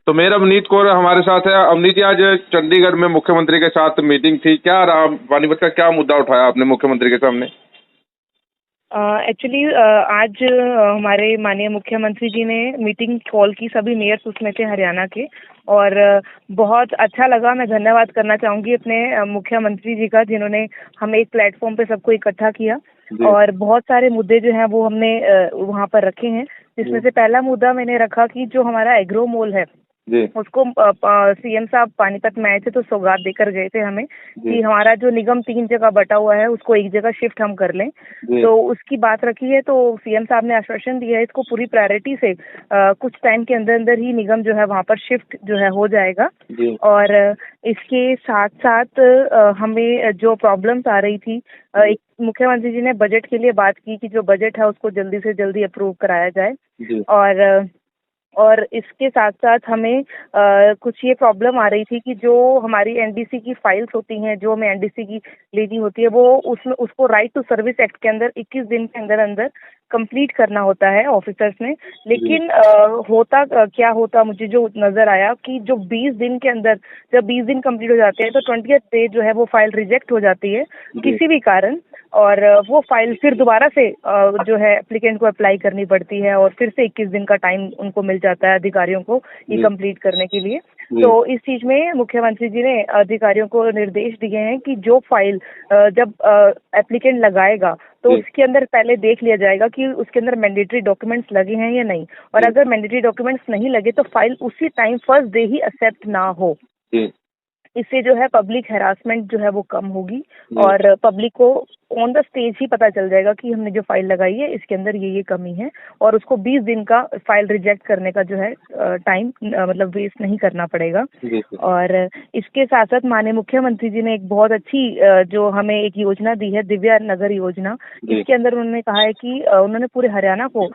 तो मेयर अवनीत कौर हमारे साथ है। अवनीत जी, आज चंडीगढ़ में मुख्यमंत्री के साथ मीटिंग थी, क्या रहा? पानीपत का क्या मुद्दा उठाया आपने मुख्यमंत्री के सामने? एक्चुअली आज हमारे माननीय मुख्यमंत्री जी ने मीटिंग कॉल की, सभी मेयर्स उसमें थे हरियाणा के। और बहुत अच्छा लगा। मैं धन्यवाद करना चाहूँगी अपने मुख्यमंत्री जी का, जिन्होंने हमें एक प्लेटफॉर्म पे सबको इकट्ठा किया और बहुत सारे मुद्दे जो हैं वो हमने वहाँ पर रखे हैं। जिसमें से पहला मुद्दा मैंने रखा कि जो हमारा एग्रो मॉल है जी उसको सीएम साहब पानीपत में आए थे तो सौगात देकर गए थे हमें कि हमारा जो निगम 3 जगह बटा हुआ है उसको एक जगह शिफ्ट हम कर लें। तो उसकी बात रखी है, तो सीएम साहब ने आश्वासन दिया है इसको पूरी प्रायोरिटी से कुछ टाइम के अंदर अंदर ही निगम जो है वहाँ पर शिफ्ट जो है हो जाएगा। और इसके साथ साथ हमें जो प्रॉब्लम्स आ रही थी, एक मुख्यमंत्री जी ने बजट के लिए बात की कि जो बजट है उसको जल्दी से जल्दी अप्रूव कराया जाए। और इसके साथ साथ हमें कुछ ये प्रॉब्लम आ रही थी कि जो हमारी एनडीसी की फाइल्स होती हैं, जो हमें एनडीसी की लेनी होती है, वो उसमें उसको राइट टू सर्विस एक्ट के अंदर 21 दिन के अंदर अंदर कंप्लीट करना होता है ऑफिसर्स ने। लेकिन क्या होता मुझे जो नजर आया कि जो 20 दिन के अंदर, जब 20 दिन कंप्लीट हो जाते हैं तो 20th डे जो है वो फाइल रिजेक्ट हो जाती है किसी भी कारण। और वो फाइल फिर दोबारा से जो है एप्लीकेंट को अप्लाई करनी पड़ती है और फिर से 21 दिन का टाइम उनको मिल जाता है अधिकारियों को ये कंप्लीट करने के लिए। तो इस चीज में मुख्यमंत्री जी ने अधिकारियों को निर्देश दिए हैं कि जो फाइल जब एप्लीकेंट लगाएगा तो उसके अंदर पहले देख लिया जाएगा कि उसके अंदर मैंडेटरी डॉक्यूमेंट्स लगे हैं या नहीं। और अगर मैंडेटरी डॉक्यूमेंट्स नहीं लगे तो फाइल उसी टाइम फर्स्ट डे ही एक्सेप्ट ना हो। इससे जो है पब्लिक हैरासमेंट जो है वो कम होगी और पब्लिक को ऑन द स्टेज ही पता चल जाएगा कि हमने जो फाइल लगाई है इसके अंदर ये कमी है, और उसको 20 दिन का फाइल रिजेक्ट करने का जो है टाइम मतलब वेस्ट नहीं करना पड़ेगा। और इसके साथ साथ माननीय मुख्यमंत्री जी ने एक बहुत अच्छी जो हमें एक योजना दी है, दिव्या नगर योजना। इसके अंदर उन्होंने कहा है कि उन्होंने पूरे हरियाणा को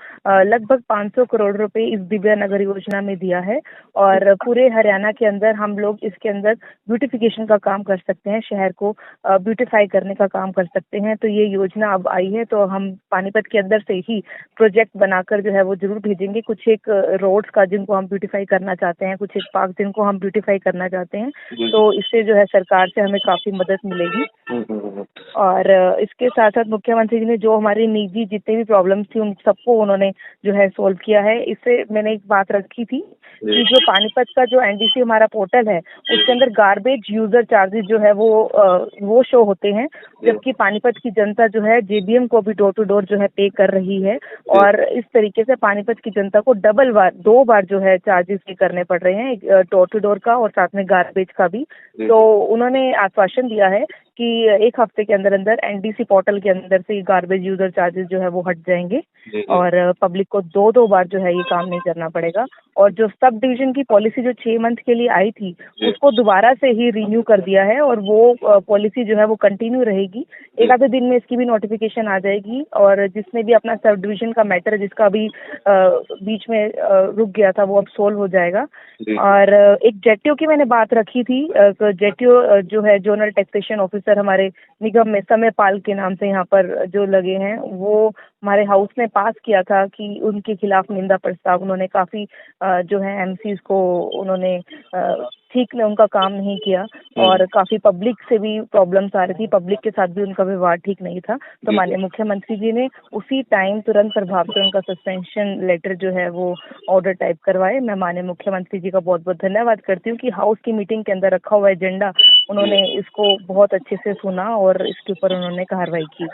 लगभग 500 करोड़ रुपए इस दिव्या नगर योजना में दिया है। और पूरे हरियाणा के अंदर हम लोग इसके अंदर ब्यूटिफिकेशन का काम कर सकते हैं, शहर को ब्यूटिफाई करने का काम कर सकते हैं। तो ये योजना अब आई है, तो हम पानीपत के अंदर से ही प्रोजेक्ट बनाकर जो है वो जरूर भेजेंगे। कुछ एक रोड्स का जिनको हम ब्यूटिफाई करना चाहते हैं, कुछ एक पार्क जिनको हम ब्यूटिफाई करना चाहते हैं, तो इससे जो है सरकार से हमें काफी मदद मिलेगी। और इसके साथ साथ मुख्यमंत्री जी ने जो हमारी निजी जितनी भी प्रॉब्लम्स थी उन सबको उन्होंने जो है सोल्व किया है। इससे मैंने एक बात रखी थी कि जो पानीपत का जो एनडीसी हमारा पोर्टल है उसके अंदर गार्बेज यूजर चार्जेस जो है वो शो होते हैं, जबकि पानीपत की जनता जो है जेबीएम को भी डोर टू डोर जो है पे कर रही है। और इस तरीके से पानीपत की जनता को दो बार जो है चार्जेस पे करने पड़ रहे हैं, डोर टू डोर का और साथ में गार्बेज का भी। तो उन्होंने आश्वासन दिया है कि 1 हफ्ते के अंदर अंदर एनडीसी पोर्टल के अंदर से गार्बेज यूजर चार्जेस जो है वो हट जाएंगे और पब्लिक को दो बार जो है ये काम नहीं करना पड़ेगा। और जो सब डिवीजन की पॉलिसी जो 6 मंथ के लिए आई थी उसको दोबारा से ही रिन्यू कर दिया है और वो पॉलिसी जो है वो कंटिन्यू रहेगी। एक आधे दिन में इसकी भी नोटिफिकेशन आ जाएगी और जिसने भी अपना सब डिवीजन का मैटर है जिसका अभी बीच में रुक गया था वो अब सोल्व हो जाएगा। और एक जेटीओ की मैंने बात रखी थी, जेटीओ जो है जोनल टैक्सेशन ऑफिसर हमारे निगम में समय पाल के नाम से यहाँ पर जो लगे हैं, वो हमारे हाउस ने पास किया था कि उनके खिलाफ निंदा प्रस्ताव उन्होंने काफी जो है एमसीज को उन्होंने ठीक ने उनका काम नहीं किया और काफी पब्लिक से भी प्रॉब्लम्स आ रही थी, पब्लिक के साथ भी उनका व्यवहार ठीक नहीं था। तो माननीय मुख्यमंत्री जी ने उसी टाइम तुरंत प्रभाव से उनका सस्पेंशन लेटर जो है वो ऑर्डर टाइप करवाए। मैं माननीय मुख्यमंत्री जी का बहुत बहुत धन्यवाद करती हूँ कि हाउस की मीटिंग के अंदर रखा हुआ एजेंडा उन्होंने इसको बहुत अच्छे से सुना और इसके ऊपर उन्होंने कार्रवाई की।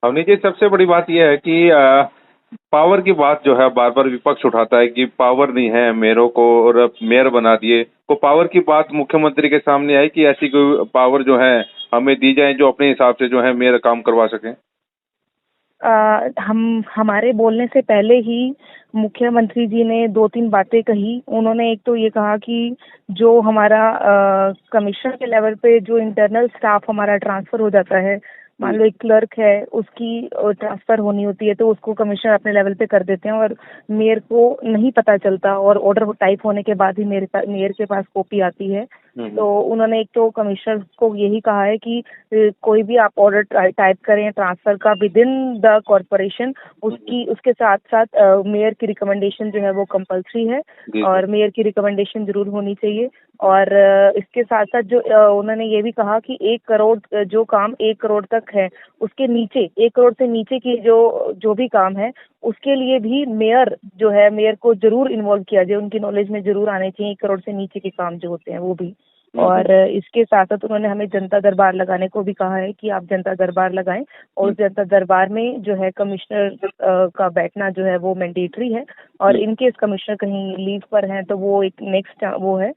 अवनीत जी, सबसे बड़ी बात यह है कि पावर की बात जो है बार बार विपक्ष उठाता है कि पावर नहीं है मेयरों को और मेयर बना दिए। तो पावर की बात मुख्यमंत्री के सामने आई कि ऐसी कोई पावर जो है हमें दी जाए जो अपने हिसाब से जो है मेयर काम करवा सकें? हमारे बोलने से पहले ही मुख्यमंत्री जी ने 2-3 बातें कही। उन्होंने एक तो ये कहा कि जो हमारा कमिश्नर के लेवल पे जो इंटरनल स्टाफ हमारा ट्रांसफर हो जाता है, मान लो एक क्लर्क है उसकी ट्रांसफर होनी होती है तो उसको कमिश्नर अपने लेवल पे कर देते हैं और मेयर को नहीं पता चलता और ऑर्डर टाइप होने के बाद ही मेयर के पास कॉपी आती है। तो उन्होंने एक तो कमिश्नर को यही कहा है कि कोई भी आप ऑर्डर टाइप करें ट्रांसफर का विद इन द कॉर्पोरेशन, उसके साथ साथ मेयर की रिकमेंडेशन जो है वो कंपलसरी है और मेयर की रिकमेंडेशन जरूर होनी चाहिए। और इसके साथ साथ जो उन्होंने ये भी कहा कि 1 करोड़ जो काम 1 करोड़ तक है, उसके नीचे 1 करोड़ से नीचे की जो भी काम है उसके लिए भी मेयर को जरूर इन्वॉल्व किया जाए, उनकी नॉलेज में जरूर आने चाहिए 1 करोड़ से नीचे के काम जो होते हैं वो भी। और इसके साथ साथ उन्होंने हमें जनता दरबार लगाने को भी कहा है कि आप जनता दरबार लगाएं और जनता दरबार में जो है कमिश्नर का बैठना जो है वो मैंडेटरी है और इनकेस कमिश्नर कहीं लीव पर हैं तो वो एक नेक्स्ट वो है।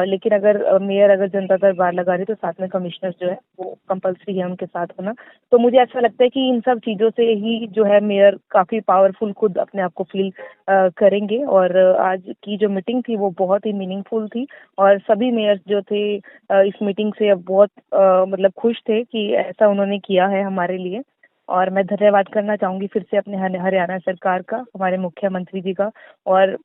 लेकिन अगर मेयर अगर जनता दरबार लगा रही तो साथ में कमिश्नर जो है वो कंपलसरी है उनके साथ होना। तो मुझे ऐसा लगता है कि इन सब चीज़ों से ही जो है मेयर काफ़ी पावरफुल खुद अपने आप को फील करेंगे। और आज की जो मीटिंग थी वो बहुत ही मीनिंगफुल थी और सभी मेयर्स जो थे इस मीटिंग से अब बहुत मतलब खुश थे कि ऐसा उन्होंने किया है हमारे लिए। और मैं धन्यवाद करना चाहूँगी फिर से अपने हरियाणा सरकार का, हमारे मुख्यमंत्री जी का और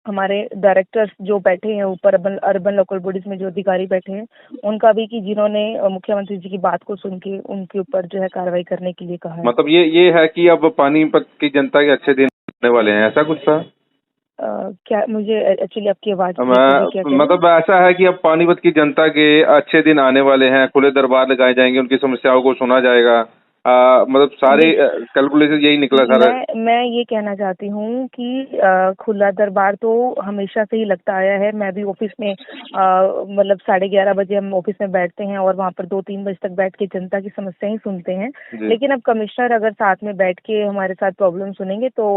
हमारे डायरेक्टर्स जो बैठे हैं ऊपर अर्बन लोकल बॉडीज में जो अधिकारी बैठे हैं उनका भी कि जिन्होंने मुख्यमंत्री जी की बात को सुन के उनके ऊपर जो है कार्रवाई करने के लिए कहा है। मतलब ये है कि अब पानीपत की जनता के अच्छे दिन आने वाले हैं, ऐसा कुछ था? क्या मुझे एक्चुअली आपकी आवाज मतलब ऐसा है कि अब पानीपत की जनता के अच्छे दिन आने वाले हैं, खुले दरबार लगाए जाएंगे, उनकी समस्याओं को सुना जाएगा, मतलब सारे कैलकुलेशन यही निकला सारा। मैं ये कहना चाहती हूँ कि खुला दरबार तो हमेशा से ही लगता आया है। मैं भी ऑफिस में मतलब 11:30 बजे हम ऑफिस में बैठते हैं और वहाँ पर 2-3 बजे तक बैठ के जनता की समस्याएं ही सुनते हैं। लेकिन अब कमिश्नर अगर साथ में बैठ के हमारे साथ प्रॉब्लम सुनेंगे तो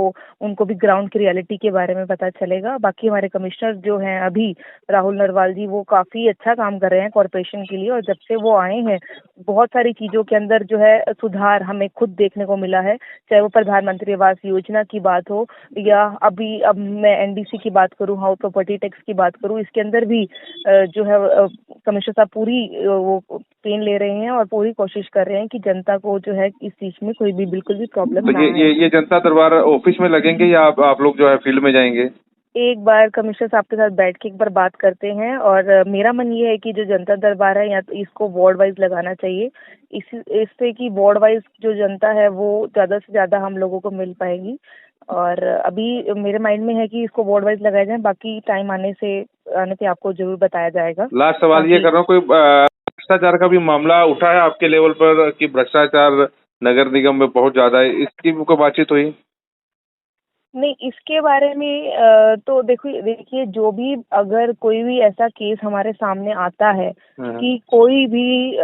उनको भी ग्राउंड की रियलिटी के बारे में पता चलेगा। बाकी हमारे कमिश्नर जो हैं अभी राहुल नरवाल जी वो काफी अच्छा काम कर रहे हैं कॉर्पोरेशन के लिए और जब से वो आए हैं बहुत सारी चीजों के अंदर जो है सुधार हमें खुद देखने को मिला है। चाहे वो प्रधानमंत्री आवास योजना की बात हो या अब मैं एनडीसी की बात करूं, हाउस प्रॉपर्टी टैक्स की बात करूं, इसके अंदर भी जो है कमिश्नर साहब पूरी वो पेन ले रहे हैं और पूरी कोशिश कर रहे हैं कि जनता को जो है इस चीज में कोई भी बिल्कुल भी प्रॉब्लम ना आए। ये जनता दरबार ऑफिस में लगेंगे या आप लोग जो है फील्ड में जाएंगे? एक बार कमिश्नर साहब के साथ बैठ के एक बार बात करते हैं और मेरा मन ये है कि जो जनता दरबार है या तो इसको वार्ड वाइज लगाना चाहिए, इससे कि वार्ड वाइज जो जनता है वो ज़्यादा से ज़्यादा हम लोगों को मिल पाएगी। और अभी मेरे माइंड में है कि इसको वार्ड वाइज लगाया जाए, बाकी टाइम आने पे आपको जरूर बताया जाएगा। लास्ट सवाल ये कर रहा हूँ, कोई भ्रष्टाचार का भी मामला उठा है आपके लेवल पर कि भ्रष्टाचार नगर निगम में बहुत ज्यादा है, इसकी कोई बातचीत हुई? नहीं, इसके बारे में तो देखिए जो भी अगर कोई भी ऐसा केस हमारे सामने आता है कि कोई भी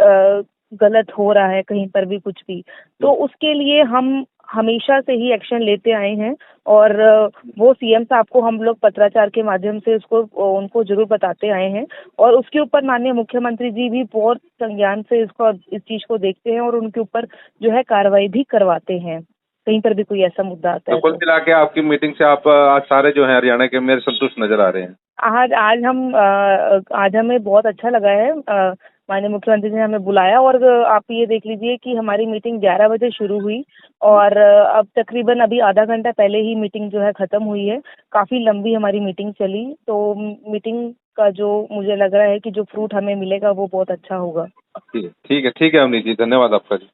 गलत हो रहा है कहीं पर भी कुछ भी, तो उसके लिए हम हमेशा से ही एक्शन लेते आए हैं और वो सीएम साहब को हम लोग पत्राचार के माध्यम से उनको जरूर बताते आए हैं और उसके ऊपर माननीय मुख्यमंत्री जी भी बहुत संज्ञान से इस चीज को देखते हैं और उनके ऊपर जो है कार्रवाई भी करवाते हैं कहीं पर भी कोई ऐसा मुद्दा आता है। कुल मिला के आपकी मीटिंग से आप आज सारे जो है हरियाणा के मेयर संतुष्ट नजर आ रहे हैं? आज हमें बहुत अच्छा लगा है। माननीय मुख्यमंत्री जी ने हमें बुलाया और आप ये देख लीजिए कि हमारी मीटिंग 11 बजे शुरू हुई और अब तकरीबन अभी आधा घंटा पहले ही मीटिंग जो है खत्म हुई है। काफी लंबी हमारी मीटिंग चली, तो मीटिंग का जो मुझे लग रहा है कि जो फ्रूट हमें मिलेगा वो बहुत अच्छा होगा। ठीक है अवनीत जी, धन्यवाद आपका जी।